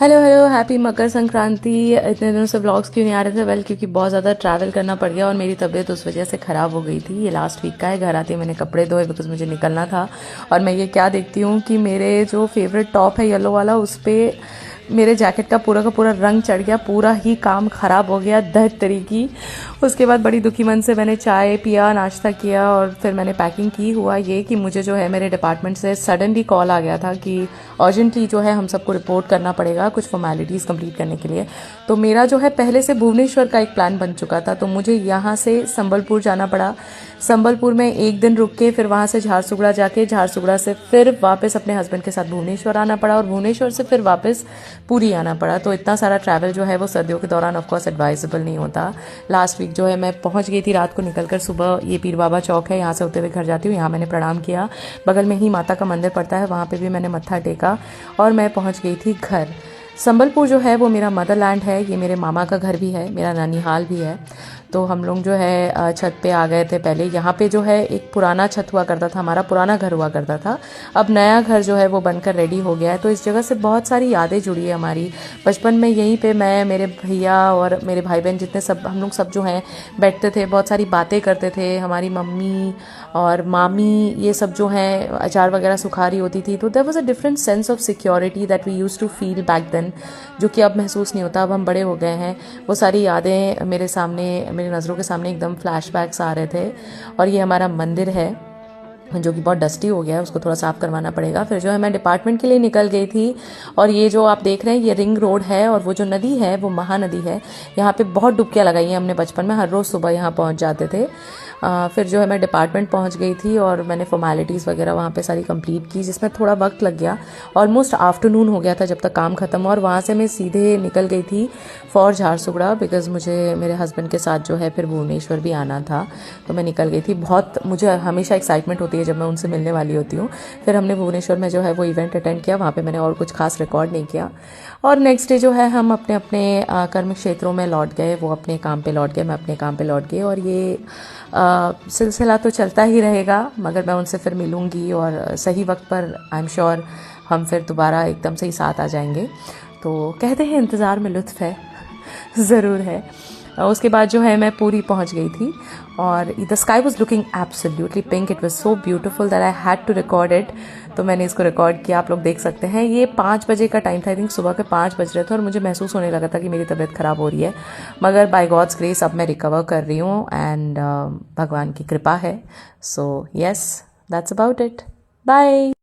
Hello hello, happy Makar Sankranti. इतने दिनों से व्लॉग्स क्यों नहीं आ रहे थे? वेल, क्योंकि बहुत ज़्यादा ट्रैवल करना पड़ गया और मेरी तबीयत उस वजह से ख़राब हो गई थी। ये लास्ट वीक का है। घर आते मैंने कपड़े धोए बिकॉज मुझे निकलना था। और मैं ये क्या देखती हूँ कि मेरे जो फेवरेट टॉप है येलो वाला, उस पर मेरे जैकेट का पूरा रंग चढ़ गया, पूरा ही काम ख़राब हो गया दह तरीकी। उसके बाद बड़ी दुखी मन से मैंने चाय पिया, नाश्ता किया और फिर मैंने पैकिंग की। हुआ ये कि मुझे जो है मेरे डिपार्टमेंट से सडनली कॉल आ गया था कि अर्जेंटली जो है हम सबको रिपोर्ट करना पड़ेगा कुछ फॉर्मेलिटीज़ कंप्लीट करने के लिए। तो मेरा जो है पहले से भुवनेश्वर का एक प्लान बन चुका था, तो मुझे यहाँ से संबलपुर जाना पड़ा। संबलपुर में एक दिन रुक के फिर वहाँ से झारसुगड़ा जाके, झारसुगड़ा से फिर वापस अपने हस्बैंड के साथ भुवनेश्वर आना पड़ा और भुवनेश्वर से फिर वापस पूरी आना पड़ा। तो इतना सारा ट्रैवल जो है वो सर्दियों के दौरान ऑफकोर्स एडवाइजेबल नहीं होता। लास्ट वीक जो है मैं पहुंच गई थी रात को निकलकर। सुबह ये पीर बाबा चौक है, यहाँ से होते हुए घर जाती हूँ। यहाँ मैंने प्रणाम किया, बगल में ही माता का मंदिर पड़ता है, वहाँ पे भी मैंने मत्था टेका और मैं पहुँच गई थी घर। संबलपुर जो है वो मेरा मदरलैंड है, ये मेरे मामा का घर भी है, मेरा ननिहाल भी है। तो हम लोग जो है छत पे आ गए थे। पहले यहाँ पे जो है एक पुराना छत हुआ करता था, हमारा पुराना घर हुआ करता था। अब नया घर जो है वो बनकर रेडी हो गया है। तो इस जगह से बहुत सारी यादें जुड़ी है हमारी। बचपन में यहीं पे मैं, मेरे भैया और मेरे भाई बहन जितने सब हम लोग सब जो हैं बैठते थे, बहुत सारी बातें करते थे। हमारी मम्मी और मामी ये सब जो हैं अचार वगैरह सुखा रही होती थी। तो there was a different sense of security that we used to feel back then, जो कि अब महसूस नहीं होता। अब हम बड़े हो गए हैं। वो सारी यादें मेरे सामने, मेरी नज़रों के सामने एकदम फ्लैशबैक्स आ रहे थे। और ये हमारा मंदिर है जो कि बहुत डस्टी हो गया है, उसको थोड़ा साफ करवाना पड़ेगा। फिर जो है मैं डिपार्टमेंट के लिए निकल गई थी। और ये जो आप देख रहे हैं ये रिंग रोड है और वो जो नदी है वो महानदी है। यहाँ पे बहुत डुबकियाँ लगाई हैं हमने बचपन में, हर रोज़ सुबह यहाँ पहुँच जाते थे। फिर जो है मैं डिपार्टमेंट पहुँच गई थी और मैंने फॉर्मेलिटीज़ वगैरह वहाँ पे सारी कंप्लीट की, जिसमें थोड़ा वक्त लग गया। ऑलमोस्ट आफ्टरनून हो गया था जब तक काम खत्म हुआ। और वहाँ से मैं सीधे निकल गई थी फॉर झारसुगड़ा, बिकॉज मुझे मेरे हस्बैंड के साथ जो है फिर भुवनेश्वर भी आना था। तो मैं निकल गई थी। बहुत मुझे हमेशा एक्साइटमेंट होती है जब मैं उनसे मिलने वाली होती हूँ। फिर हमने भुवनेश्वर में जो है वो इवेंट अटेंड किया। वहाँ पे मैंने और कुछ खास रिकॉर्ड नहीं किया। और नेक्स्ट डे जो है हम अपने अपने कर्म क्षेत्रों में लौट गए। वो अपने काम पे लौट गए, मैं अपने काम पे लौट गई। और ये सिलसिला तो चलता ही रहेगा, मगर मैं उनसे फिर मिलूँगी और सही वक्त पर आई एम श्योर हम फिर दोबारा एकदम से ही साथ आ जाएंगे। तो कहते हैं इंतज़ार में लुत्फ़ है। ज़रूर है। उसके बाद जो है मैं पूरी पहुंच गई थी और the sky was looking absolutely pink. It was so beautiful that I had to record it. तो मैंने इसको रिकॉर्ड किया, आप लोग देख सकते हैं। ये 5 बजे का टाइम था, आई थिंक सुबह के 5 बज रहे थे और मुझे महसूस होने लगा था कि मेरी तबीयत ख़राब हो रही है। मगर बाय गॉड्स ग्रेस अब मैं रिकवर कर रही हूँ एंड भगवान की कृपा है। So yes, that's about it. Bye.